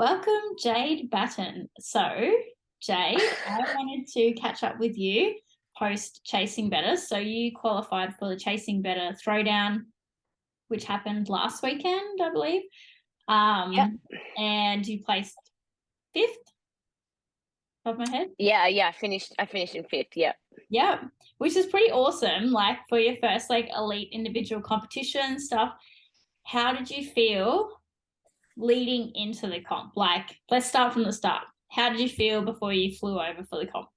Welcome, Jade Batten. So, Jade, I wanted to catch up with you post Chasing Better. So, you qualified for the Chasing Better Throwdown, which happened last weekend, I believe. Yep. And you placed fifth, top of my head. Yeah. I finished in fifth. Yeah. Yeah, which is pretty awesome. Like for your first elite individual competition stuff. How did you feel leading into the comp? Like, let's start from the start. How did you feel before you flew over for the comp?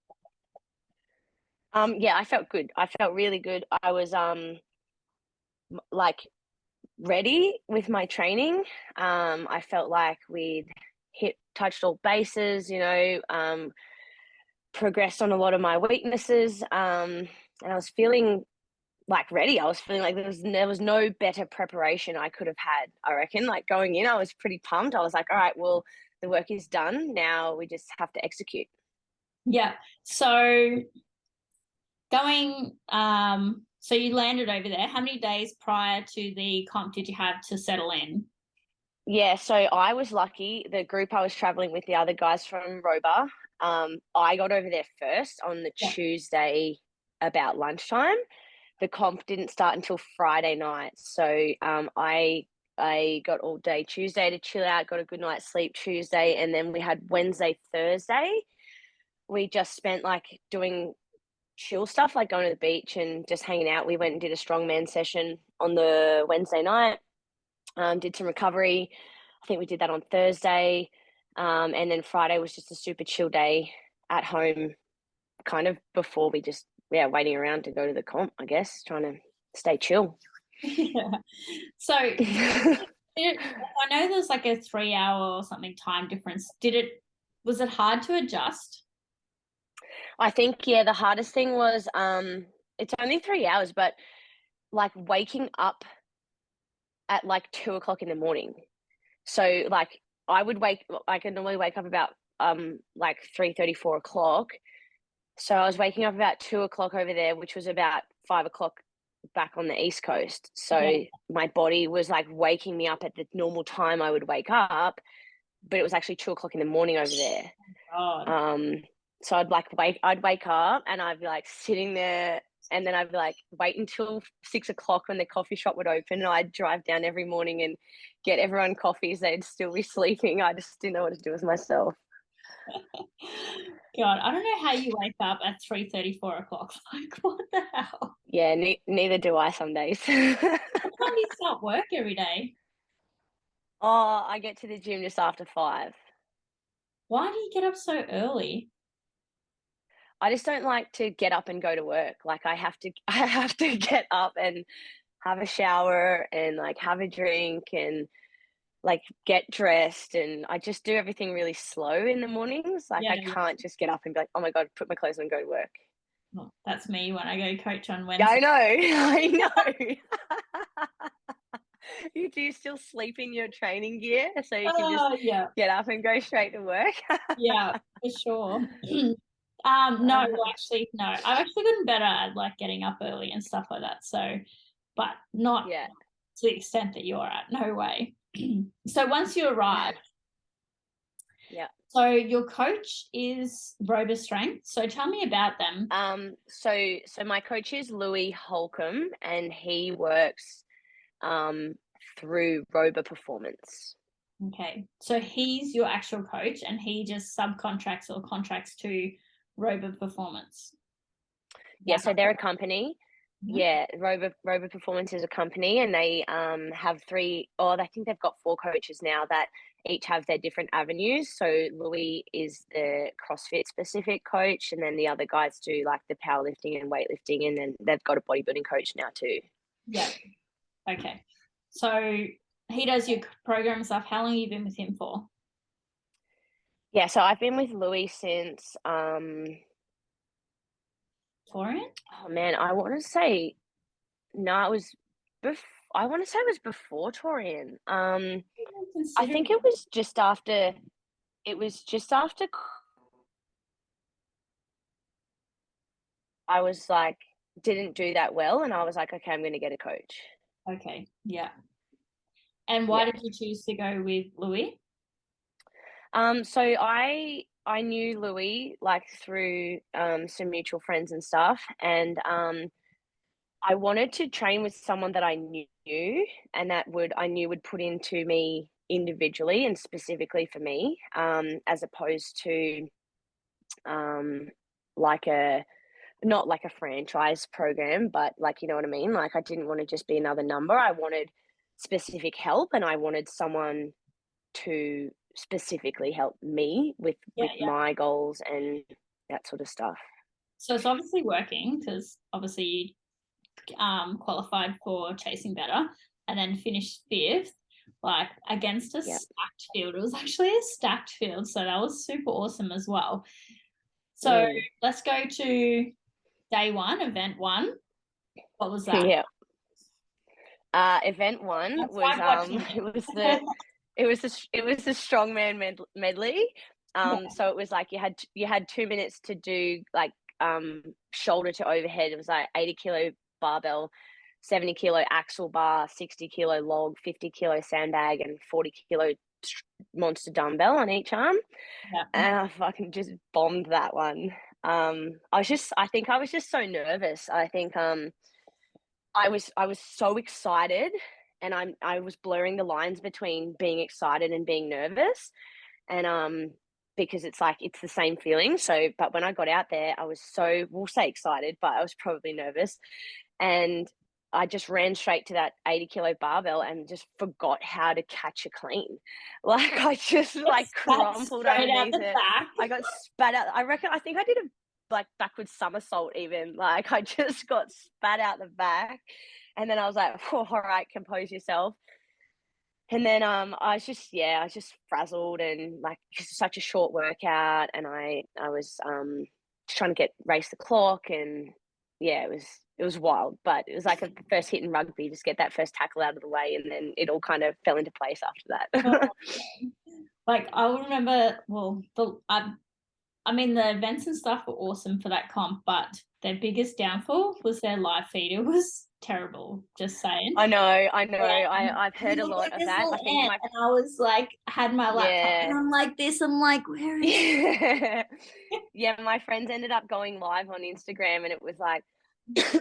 Yeah, I felt good. I felt really good. I was like ready with my training. I felt like we'd touched all bases, progressed on a lot of my weaknesses. And I was feeling like ready. I was feeling like there was no better preparation I could have had, I reckon. Like going in, I was pretty pumped. I was like, all right, well, the work is done. Now we just have to execute. Yeah. So so you landed over there. How many days prior to the comp did you have to settle in? Yeah, so I was lucky. The group I was traveling with, the other guys from Roba, I got over there first on the Yeah. Tuesday about lunchtime. The comp didn't start until Friday night, so I got all day Tuesday to chill out, got a good night's sleep Tuesday, and then we had Wednesday, Thursday. We just spent like doing chill stuff, like going to the beach and just hanging out. We went and did a strongman session on the Wednesday night, did some recovery. I think we did that on Thursday. And then Friday was just a super chill day at home, kind of before we just, yeah, waiting around to go to the comp, I guess, trying to stay chill. Yeah. So I know there's like a 3 hour or something time difference. Was it hard to adjust? I think, yeah, the hardest thing was it's only 3 hours, but like waking up at like 2 o'clock in the morning. So like I can normally wake up about like 3:30, 4 o'clock. So I was waking up about 2 o'clock over there, which was about 5 o'clock back on the East Coast. Yeah. So my body was like waking me up at the normal time I would wake up, but it was actually 2 o'clock in the morning over there. God. Um, so I'd wake up and I'd be like sitting there, and then I'd be like wait until 6 o'clock when the coffee shop would open, and I'd drive down every morning and get everyone coffees. They'd still be sleeping. I just didn't know what to do with myself. God, I don't know how you wake up at 3:30, 4 o'clock. Like, what the hell? Yeah, neither do I some days. What time do you start work every day? Oh, I get to the gym just after 5. Why do you get up so early? I just don't like to get up and go to work. Like I have to get up and have a shower and like have a drink and like get dressed, and I just do everything really slow in the mornings. Like Yeah, I yeah. can't just get up and be like, "Oh my God, put my clothes on and go to work." Well, that's me when I go coach on Yeah, I Wednesday. know. I know. You do still sleep in your training gear so you can just Oh, yeah. get up and go straight to work. Yeah, for sure. No, well, actually, no. I've actually gotten better at like getting up early and stuff like that. So, but not Yeah. to the extent that you're at. No way. So once you arrive, Yeah. so your coach is Rover Strength. So tell me about them. So my coach is Louis Holcomb, and he works um through Roba Performance. Okay. So he's your actual coach and he just subcontracts or contracts to Rover Performance. Yeah, That so they're a company. Mhm. Yeah, Rover Performance is a company, and they have three, or I think they've got four coaches now that each have their different avenues. So Louis is the CrossFit specific coach, and then the other guys do like the powerlifting and weightlifting, and then they've got a bodybuilding coach now too. Yeah. Okay. So he does your program and stuff. How long have you been with him for? Yeah, so I've been with Louis since Florian? oh man, I want to say no, it was I want to say it was before Torian. I Consider think it was just after. It was just after I was like, didn't do that well, and I was like, okay, I'm going to get a coach. okay. Yeah. And why Yeah. did you choose to go with Louis? So I knew Louis like through some mutual friends and stuff, and I wanted to train with someone that I knew and that I knew would put into me individually and specifically for me, as opposed to like a not like a franchise program, but like, you know what I mean? Like I didn't want to just be another number. I wanted specific help, and I wanted someone to specifically help me with Yeah, yeah. my goals and that sort of stuff. So it's obviously working because obviously you qualified for Chasing Better and then finished 5th, like against a Yeah. stacked field. It was actually a stacked field, so that was super awesome as well. So let's go to day 1, event 1. What was that? Yeah. Event 1 was it was the strongman medley. So it was like you had 2 minutes to do like shoulder to overhead. It was like 80-kilo barbell, 70-kilo axle bar, 60-kilo log, 50-kilo sandbag, and 40-kilo monster dumbbell on each arm. Yeah. And I fucking just bombed that one. I think I was just so nervous. I think I was so excited, and I was blurring the lines between being excited and being nervous, and because it's like it's the same feeling. So, but when I got out there, I was we'll say excited, but I was probably nervous, and I just ran straight to that 80-kilo barbell and just forgot how to catch a clean. Like I just like crumpled underneath it. I got spat out. I think I did a like backwards somersault even. Like I just got spat out the back, and then I was like, oh, all right, compose yourself. And then I was just frazzled, and like it's such a short workout, and I was just trying to race the clock, and yeah, it was wild, but it was like a first hit in rugby, just get that first tackle out of the way, and then it all kind of fell into place after that. Like I will remember, well, I mean, the events and stuff were awesome for that comp, but their biggest downfall was their live feed. It was terrible, just saying. I know. Yeah. I've heard a lot of that. I think and I was like, had my laptop and I'm like this. I'm like, where is it? Yeah, my friends ended up going live on Instagram, and it was like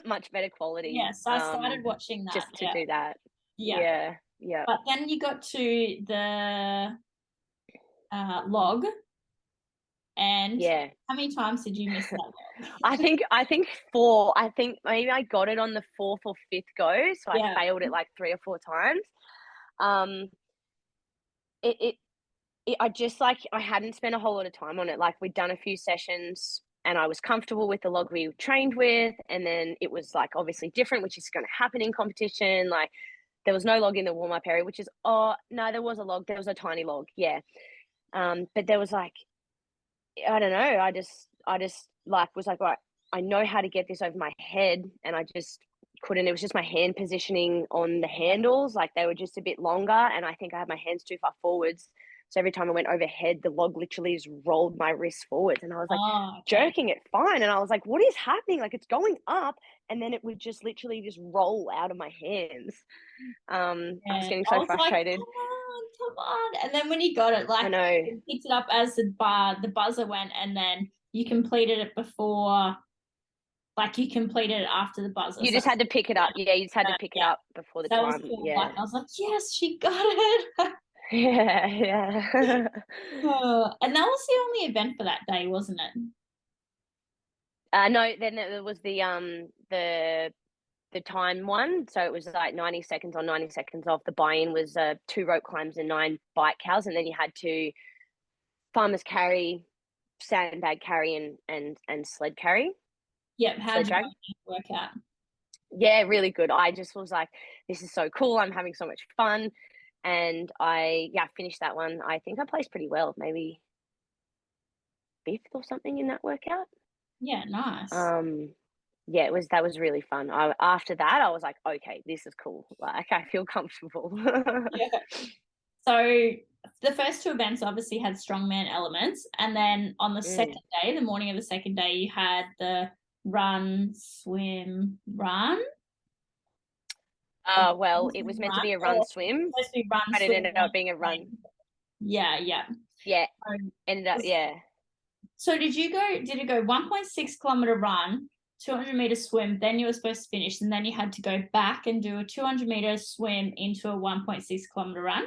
much better quality. Yeah, so I started watching that just to do that. Yeah. But then you got to the log, and how many times did you miss that log? I think 4. I think maybe I got it on the 4th or 5th go, so I failed it like 3 or 4 times. I just like I hadn't spent a whole lot of time on it. Like we'd done a few sessions, and I was comfortable with the log we trained with, and then it was like obviously different, which is going to happen in competition. Like there was no log in the warm-up area, which is no, there was a log. There was a tiny log, but there was like, I don't know. I just like was like, right, I know how to get this over my head, and I just couldn't. It was just my hand positioning on the handles, like they were just a bit longer, and I think I had my hands too far forwards. So every time I went overhead, the log literally just rolled my wrist forwards, and I was like jerking it fine, and I was like, what is happening? Like it's going up, and then it would just literally just roll out of my hands. I was getting so frustrated. Like, come on. And then when you got it, like you picked it up as the buzzer went, and then you completed it before, like you completed it after the buzzer. You just had to pick it up. Yeah, you just had to pick it up before the time. Cool. Yeah. Like, I was like, yes, she got it. Yeah. And that was the only event for that day, wasn't it? No, then there was the time one. So it was like 90 seconds on, 90 seconds off. The buy-in was 2 rope climbs and 9 bike cows, and then you had to farmer's carry, sandbag carry, and sled carry. Yep. How did you work out? Yeah, really good. I just was like, this is so cool. I'm having so much fun. And I finished that one. I think I placed pretty well, maybe 5th or something in that workout. Yeah, nice. Yeah, that was really fun. After that, I was like, okay, this is cool. Like I feel comfortable. Yeah. So the first 2 events obviously had strongman elements, and then on the second day, the morning of the second day, you had the run, swim, run. Well, it was meant to be a run swim, but it ended up being a run. Yeah. Yeah. Um, Ended up, yeah. So did it go 1.6 kilometer run, 200 meter swim, then you were supposed to finish, and then you had to go back and do a 200 meter swim into a 1.6 kilometer run?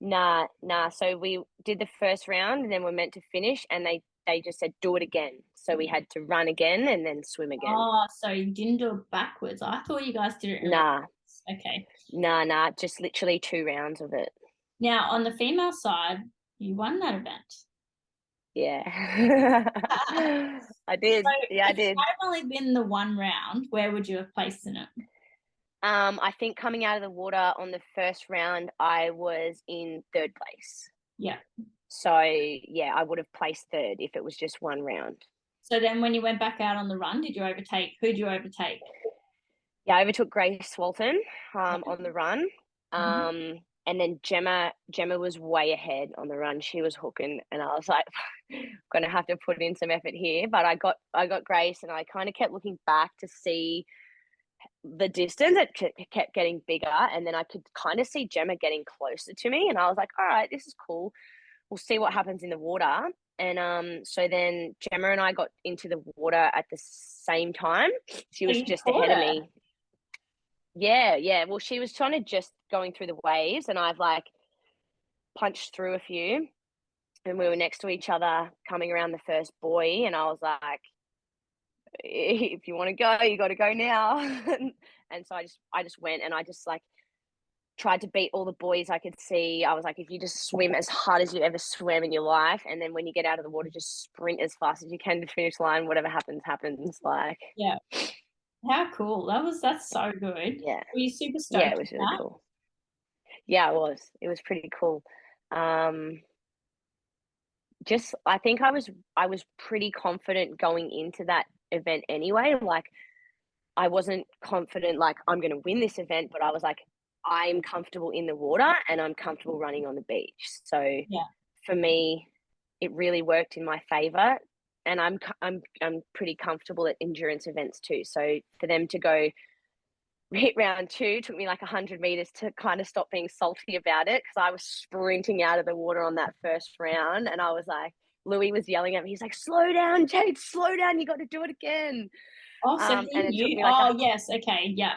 Nah. So we did the first round and then we're meant to finish, and they just said do it again. So we had to run again and then swim again. Oh, so you didn't do it backwards. I thought you guys did it in Nah. reverse. Okay. Nah. Just literally 2 rounds of it. Now, on the female side, you won that event. Yeah. I So did. Yeah, I if you did. had only been the one round, where would you have placed in it? I think coming out of the water on the first round, I was in third place. Yeah. So yeah, I would have placed third if it was just one round. So then when you went back out on the run, did you overtake? Who'd you overtake? Yeah, I overtook Grace Walton Yeah. on the run. Mhm. And then Gemma was way ahead on the run. She was hooking, and I was like, gonna have to put in some effort here. But I got Grace, and I kind of kept looking back to see the distance. It kept getting bigger, and then I could kind of see Gemma getting closer to me, and I was like, all right, this is cool. We'll see what happens in the water. And so then Gemma and I got into the water at the same time. She So was you just caught ahead of her. me. Yeah. Well, she was trying to just going through the waves, and I've like punched through a few, and we were next to each other coming around the first buoy, and I was like, if you want to go, you got to go now. And so I just went, and I just like tried to beat all the boys I could see. I was like, if you just swim as hard as you ever swam in your life, and then when you get out of the water, just sprint as fast as you can to the finish line. Whatever happens, happens. Like, Yeah. How cool. That's so good. yeah, Were you super yeah, stoked it with was really that? cool. Yeah, it was. It was pretty cool. Um, just I think I was pretty confident going into that event anyway. Like, I wasn't confident like I'm going to win this event, but I was like, I'm comfortable in the water and I'm comfortable running on the beach. So Yeah. for me, it really worked in my favor, and I'm pretty comfortable at endurance events too. So for them to go hit round two took me like 100 meters to kind of stop being salty about it, because I was sprinting out of the water on that first round, and I was like, Louis was yelling at me. He's like, "Slow down, Jade! Slow down! You got to do it again." Oh, so he And it took knew. me like Oh, yes. Okay. Yeah.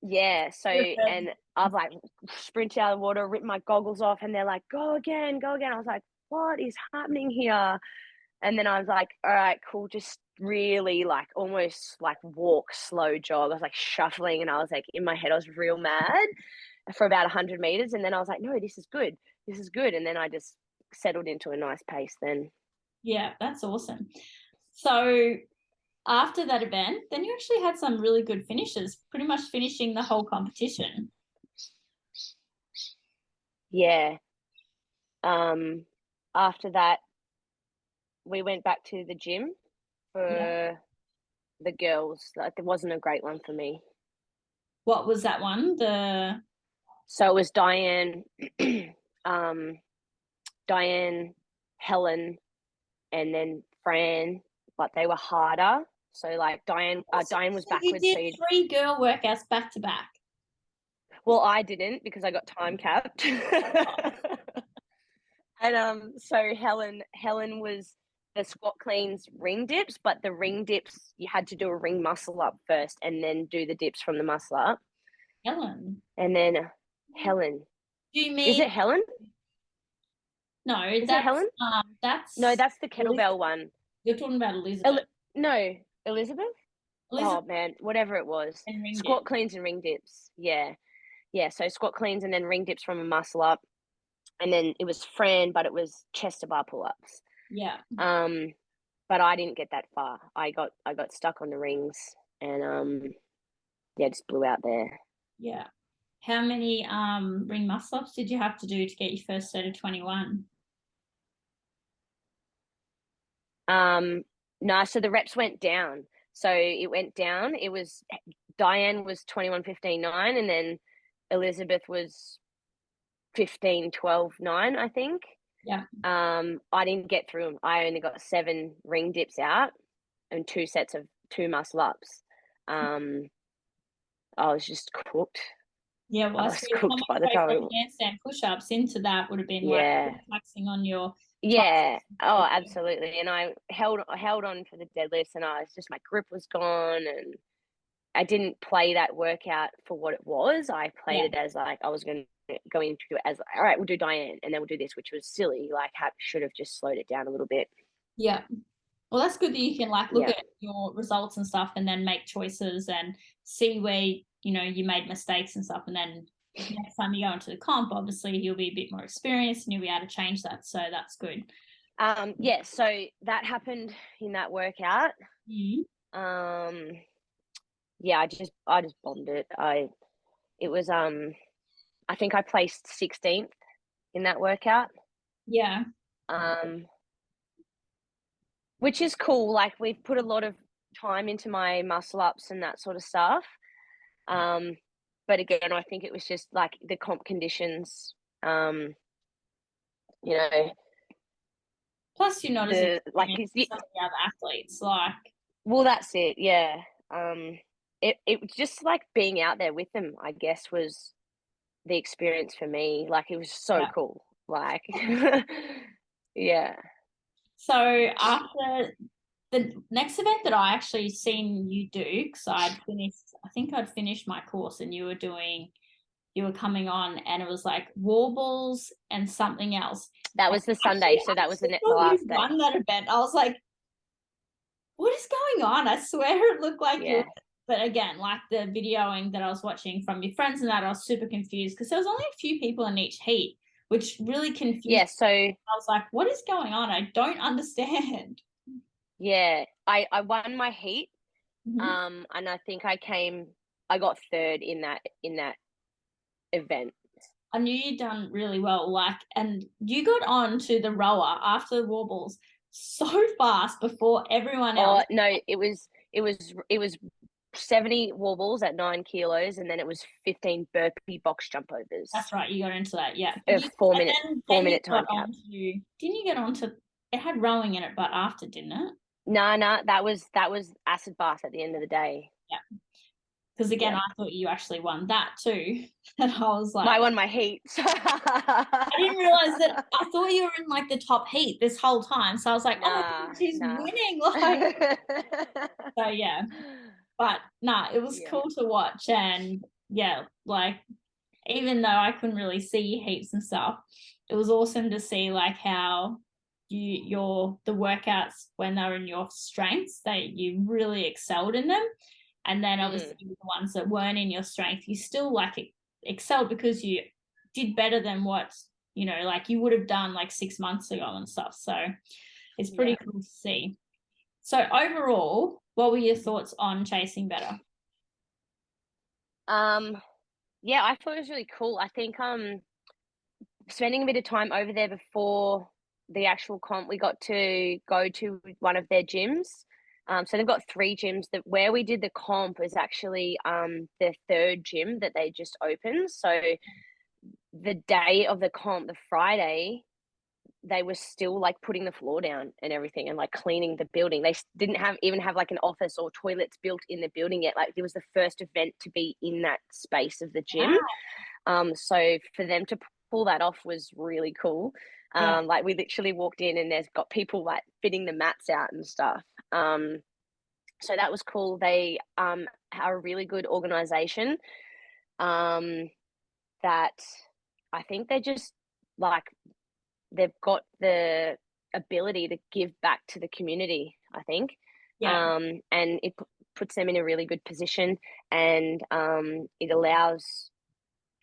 yeah. So and I've like sprinted out of the water, ripped my goggles off, and they're like, "Go again, go again." I was like, "What is happening here?" And then I was like, "All right, cool." Just really like almost like walk, slow jog. I was like shuffling, and I was like in my head, I was real mad for about 100 meters, and then I was like, "No, this is good. This is good." And then I just settled into a nice pace. Then Yeah, that's awesome. So after that event, then you actually had some really good finishes, pretty much finishing the whole competition. yeah. After that, we went back to the gym Yeah. for the girls. Like, it wasn't a great one for me. What was that one? The So it was Diane, um, Diane, Helen, and then Fran. But they were harder. So like Diane was So you backwards. did 3 girl workouts back to back. Well, I didn't because I got time capped. And so Helen was the squat cleans ring dips, but the ring dips you had to do a ring muscle up first, and then do the dips from the muscle up, Helen. and then Helen. Do you Is mean it Helen? no? Is it Helen? No, That's that's the Elizabeth. kettlebell one. You're talking about Elizabeth. No, Elizabeth? Oh Elizabeth man, whatever it was. and ring dip. Squat cleans and ring dips. Yeah. Yeah. So squat cleans and then ring dips from a muscle up. And then it was Fran, but it was chest to bar pull ups. Yeah. But I didn't get that far. I got stuck on the rings, and yeah, just blew out there. Yeah. How many ring muscle ups did you have to do to get your first set of 21? No, so the reps went down. So it went down. It was Diane was 21:15.9, and then Elizabeth was 15:12.9, I think. Yeah. I didn't get through them. I only got 7 ring dips out and 2 sets of 2 muscle ups. I was just cooked. Yeah, well, I I was suppose cooked by the almost time like it, handstand push-ups into that would have been like yeah. taxing on your Yeah. Oh, absolutely. And I held on for the deadlifts, and I was just, my grip was gone, and I didn't play that workout for what it was. I played Yeah. it as like I was going to go into it as, all right, we'll do Diane, and then we'll do this, which was silly. Like, should have just slowed it down a little bit. Yeah. Well, that's good that you can like look Yeah. at your results and stuff and then make choices and see where, you made mistakes and stuff. And then next time you go into the comp, obviously you'll be a bit more experienced and you'll be able to change that. So that's good. Yeah. So that happened in that workout. Mm. Yeah, I just bombed it. It was, I think I placed 16th in that workout. Yeah. Um, which is cool. Like, we've put a lot of time into my muscle ups and that sort of stuff. But again, I think it was just like the comp conditions. You know, Plus, you're not as like, experienced as some of the other athletes. Like, well, that's it. Yeah. It was just like being out there with them, I guess, was the experience for me. Like, it was so yeah. cool. Like, yeah. So after the next event that I actually seen you do, because I think I'd finished my course and you were coming on, and it was like warbles and something else. That was the Sunday, so that was the last day. Won that event. I was like, what is going on? I swear it looked like you. Yeah. But again, like the videoing that I was watching from your friends and that, I was super confused because there was only a few people in each heat, which really confused Yeah. me. So, I was like, what is going on? I don't understand. yeah, I won my heat. Mhm. And I got third in that event. I knew you'd done really well, like, and you got on to the rower after the warbles so fast before everyone else. Oh no, it was 70 wobbles at 9 kilos, and then it was 15 burpee box jump overs. That's right, you got into that, yeah. A 4 minute You time got cap. onto, didn't you get onto, it had rowing in it, but after, didn't it? Nah, that was acid bath at the end of the day. Yeah. Because again, Yeah. I thought you actually won that too. And I was like, I won my heat. I didn't realize that. I thought you were in like the top heat this whole time. So I was like, oh my God, she's winning. Like, so yeah. But nah, it was cool to watch. And yeah, like, even though I couldn't really see heaps and stuff, it was awesome to see like how the workouts when they were in your strengths, that you really excelled in them. And then obviously the ones that weren't in your strength, you still like excelled because you did better than what, like you would have done like 6 months ago and stuff. So it's pretty cool to see. So overall, what were your thoughts on Chasing Better? Yeah, I thought it was really cool. I think spending a bit of time over there before the actual comp, we got to go to one of their gyms. So they've got 3 gyms. That where we did the comp is actually their 3rd gym that they just opened. So the day of the comp, the Friday, they were still like putting the floor down and everything, and like cleaning the building. They didn't even have like an office or toilets built in the building yet. Like, it was the first event to be in that space of the gym. So for them to pull that off was really cool. Like, we literally walked in and there's got people like fitting the mats out and stuff. So that was cool. They are a really good organization. That I think they're just like, they've got the ability to give back to the community, I think. And it puts them in a really good position, and it allows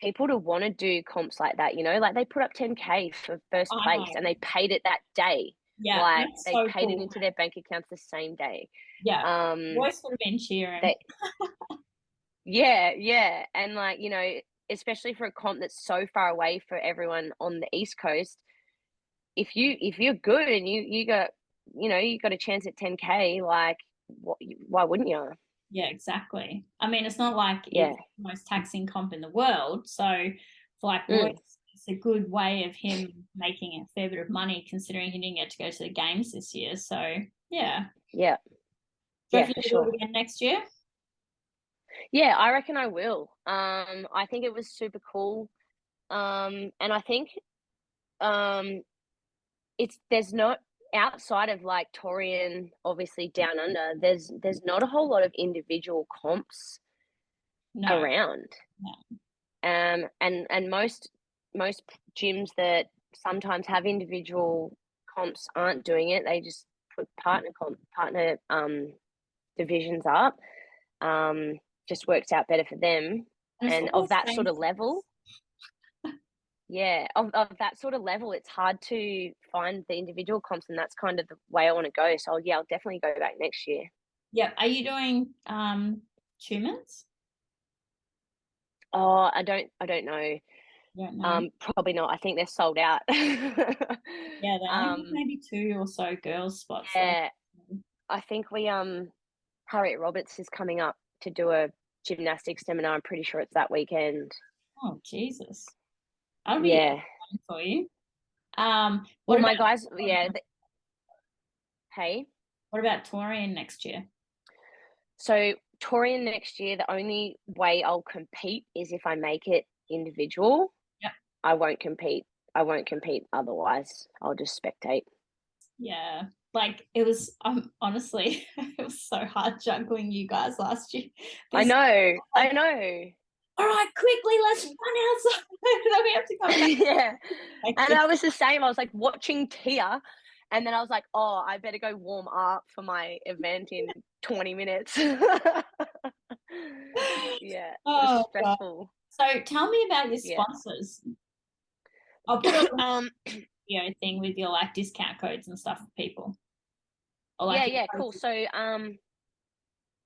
people to want to do comps like that, like they put up 10K for first place and they paid it that day. Yeah, like they so paid cool. it into their bank accounts the same day. Yeah, voice would have been cheering. Yeah, and like, especially for a comp that's so far away for everyone on the East Coast, if you're good and you got a chance at 10K, like, why wouldn't you? Yeah, exactly. I mean, it's not like it's the most taxing comp in the world. So for like Royce, it's a good way of him making a fair bit of money, considering he didn't get to go to the games this year. So yeah. Yeah. Do you reckon you'll do it again next year? Yeah, I reckon I will. I think it was super cool. And I think there's not, outside of like Torian, obviously down under, there's not a whole lot of individual comps around. No. And most gyms that sometimes have individual comps aren't doing it. They just put partner divisions up. Just works out better for them. And of that sort of level, of that sort of level, it's hard to find the individual comps, and that's kind of the way I want to go. So I'll definitely go back next year. Yeah. Are you doing Tumans? Oh, I don't know. Don't know. Probably not. I think they're sold out. Yeah, they only have maybe 2 or so girls spots. Yeah, I think Harriet Roberts is coming up to do a gymnastics seminar. I'm pretty sure it's that weekend. Oh Jesus, that'll be fun for you. Well, my guys, hey, what about Torian next year? So Torian next year, the only way I'll compete is if I make it individual. Yep. I won't compete otherwise. I'll just spectate. Yeah, like it was, honestly, it was so hard juggling you guys last year. I know. All right, quickly, let's run outside. Then we have to come back. Yeah. And I was the same. I was like watching Tia, and then I was like, oh, I better go warm up for my event in 20 minutes. Yeah. It was stressful. God. So tell me about your sponsors. I'll put a thing with your like discount codes and stuff for people. Cool. So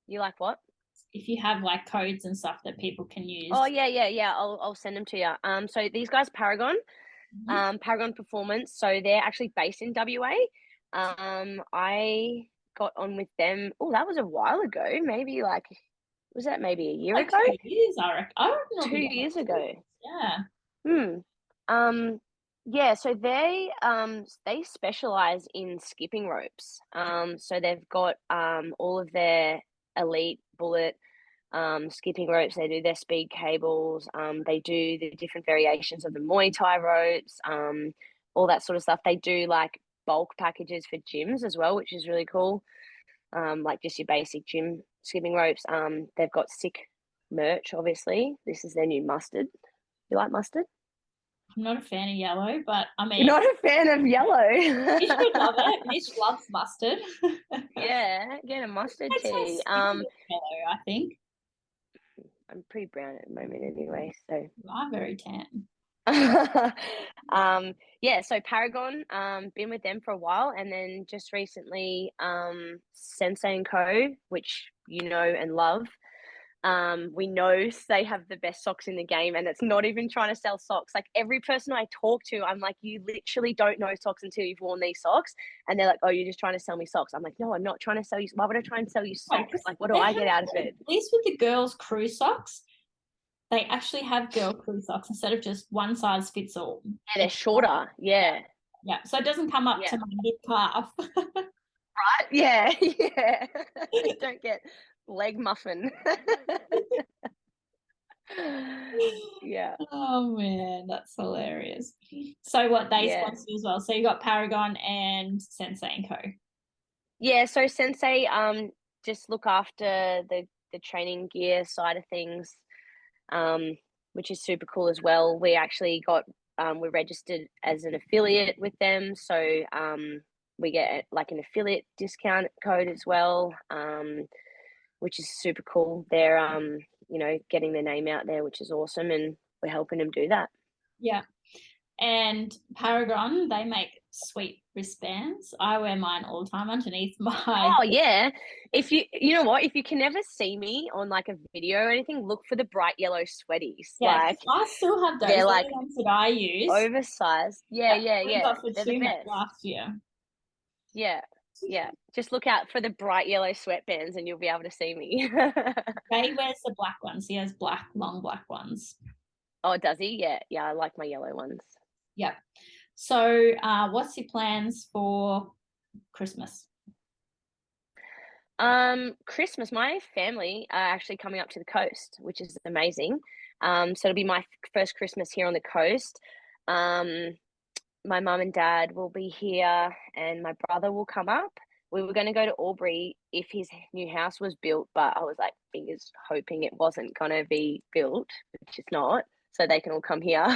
you like what? If you have like codes and stuff that people can use. Oh yeah. I'll send them to you. So these guys, Paragon, Paragon Performance. So they're actually based in WA. I got on with them. Oh, that was a while ago. Maybe was that maybe a year ago? 2 years, I reckon. I reckon 2 years ago. Yeah. Yeah, so they specialize in skipping ropes. So they've got all of their elite bullet skipping ropes. They do their speed cables. They do the different variations of the Muay Thai ropes. All that sort of stuff. They do like bulk packages for gyms as well, which is really cool. Like just your basic gym skipping ropes. They've got sick merch. Obviously, this is their new mustard. You like mustard? I'm not a fan of yellow, but I mean, you're not a fan of yellow. Mitch would love it. Mitch loves mustard. Yeah, get a mustard tee. Yellow, I think. I'm pretty brown at the moment anyway, so you are very tan. So Paragon, been with them for a while, and then just recently Sensei & Co, which you know and love. We know they have the best socks in the game, and it's not even trying to sell socks. Like every person I talk to, I'm like, you literally don't know socks until you've worn these socks. And they're like, oh, you're just trying to sell me socks. I'm like, no, I'm not trying to sell you. Why would I try and sell you socks? Like, what do I get out of it? At least with the girls' crew socks, they actually have girl crew socks instead of just one size fits all. Yeah, they're shorter. Yeah. So it doesn't come up to my mid calf. Right? Yeah. You don't get leg muffin. Yeah. Oh man, that's hilarious. So what they sponsor as well. So you got Paragon and Sensei & Co. Yeah, so Sensei just look after the training gear side of things, which is super cool as well. We actually got we're registered as an affiliate with them, so we get like an affiliate discount code as well, which is super cool. They're getting their name out there, which is awesome, and we're helping them do that. Yeah. And Paragon, they make sweet wristbands. I wear mine all the time underneath my... Oh, yeah. If you know what, if you can never see me on like a video or anything, look for the bright yellow sweaties. Yeah, like, I still have those. They're like ones that I use. Oversized. Yeah. Got for 2 months last year. Yeah. Just look out for the bright yellow sweatbands and you'll be able to see me. Jay wears the black ones. He has long black ones. Oh, does he? Yeah, I like my yellow ones. Yeah. So what's your plans for Christmas? Christmas, my family are actually coming up to the coast, which is amazing. So it'll be my first Christmas here on the coast. my mum and dad will be here, and my brother will come up. We were going to go to Albury if his new house was built, but I was like, fingers hoping it wasn't going to be built, which it's not, so they can all come here.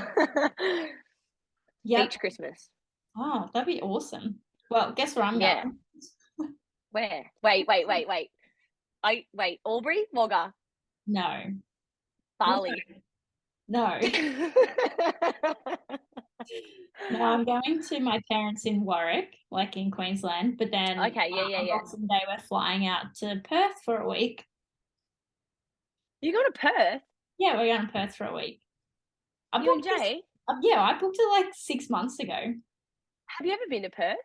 Yep. Beach Christmas. Oh, that'd be awesome. Well, guess where I'm Yeah. going? Where? Wait. Wait, Albury? Wagga? No. Bali? No. No, I'm going to my parents in Warwick, like in Queensland, but then Okay, on yeah. Boxing Day we're flying out to Perth for a week. You go to Perth? Yeah, we're going to Perth for a week. You and Jay? Yeah, I booked it like 6 months ago. Have you ever been to Perth?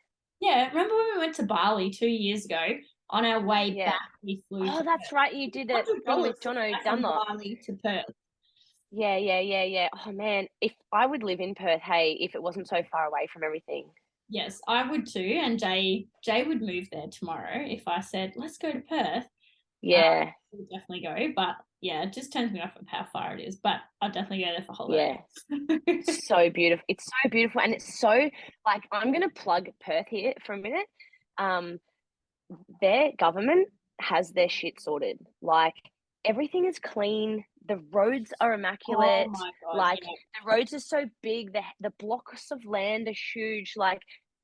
Yeah, remember when we went to Bali 2 years ago? On our way Yeah. back, we flew to Oh, that's Perth. right. You did that thing with $100 to Jono fly from Dunlop. Bali to Perth. Yeah. Oh man, if I would live in Perth, hey, if it wasn't so far away from everything. Yes, I would too. And Jay would move there tomorrow if I said, let's go to Perth. Yeah. We would definitely go. But yeah, it just turns me off of how far it is. But I'll definitely go there for holidays. Yeah. So beautiful. It's so beautiful. And it's so like I'm gonna plug Perth here for a minute. Their government has their shit sorted. Like everything is clean. The roads are immaculate. Oh my God. Like Yeah. the roads are so big. The blocks of land are huge. Like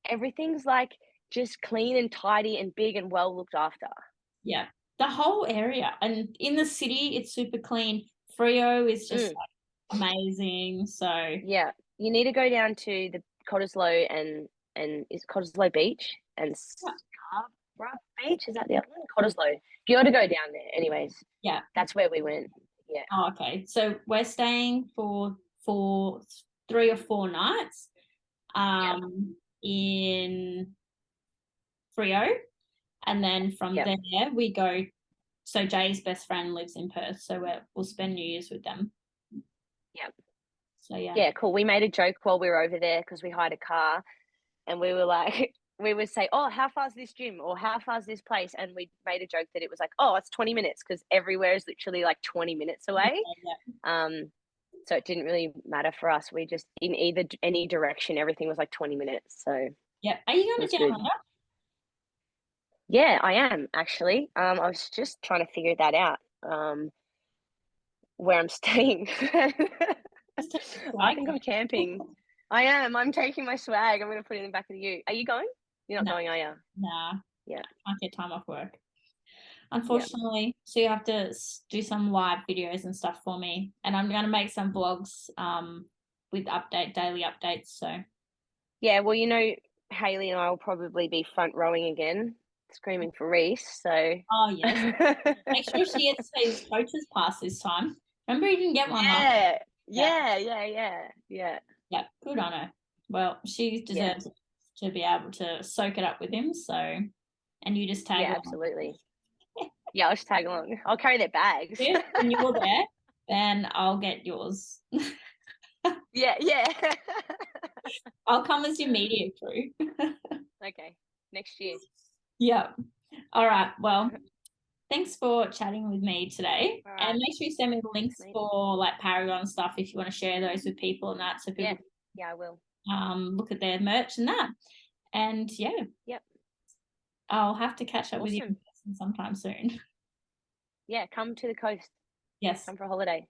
everything's like just clean and tidy and big and well looked after. Yeah. The whole area. And in the city, it's super clean. Frio is just like amazing. So yeah, you need to go down to the Cottesloe and is Cottesloe Beach and Scarborough Beach? Is that the other one? Cottesloe. You got to go down there, anyways. yeah. That's where we went. Yeah. Oh, okay. So we're staying for 3 or 4 nights in Frio. And then from there we go. So Jay's best friend lives in Perth. So we'll spend New Year's with them. Yep. So yeah. Yeah, cool. We made a joke while we were over there because we hired a car and we were like, we would say, oh, how far's this gym or how far's this place? And we made a joke that it was like, oh, it's 20 minutes because everywhere is literally like 20 minutes away. Yeah. So it didn't really matter for us. We just, in any direction, everything was like 20 minutes. So yeah. Are you going to Down Under? Yeah, I am actually. I was just trying to figure that out. Where I'm staying. I think I'm camping. I am. I'm taking my swag. I'm going to put it in the back of the ute. Are you going? You're not going, are you? Nah. Yeah. I can't get time off work, unfortunately. Yeah. So you have to do some live videos and stuff for me. And I'm going to make some vlogs with daily updates. So yeah, well, you know, Hayley and I will probably be front rowing again, screaming for Reese. So oh yes. Make sure she gets his coach's pass this time. Remember he didn't get one last Yeah. Yeah, good on her. Well, she deserves to be able to soak it up with him. So, and you just tag along. Absolutely. Yeah, I'll just tag along. I'll carry their bags. Yeah, when you're there, then I'll get yours. Yeah. I'll come as your media crew. Okay, next year. Yeah. All right. Well, thanks for chatting with me today. Right. And make sure you send me the links for like Paragon stuff if you want to share those with people and that. So people I will. Look at their merch and that. And Yep. I'll have to catch up with you sometime soon. Yeah, come to the coast. Yes. Come for a holiday.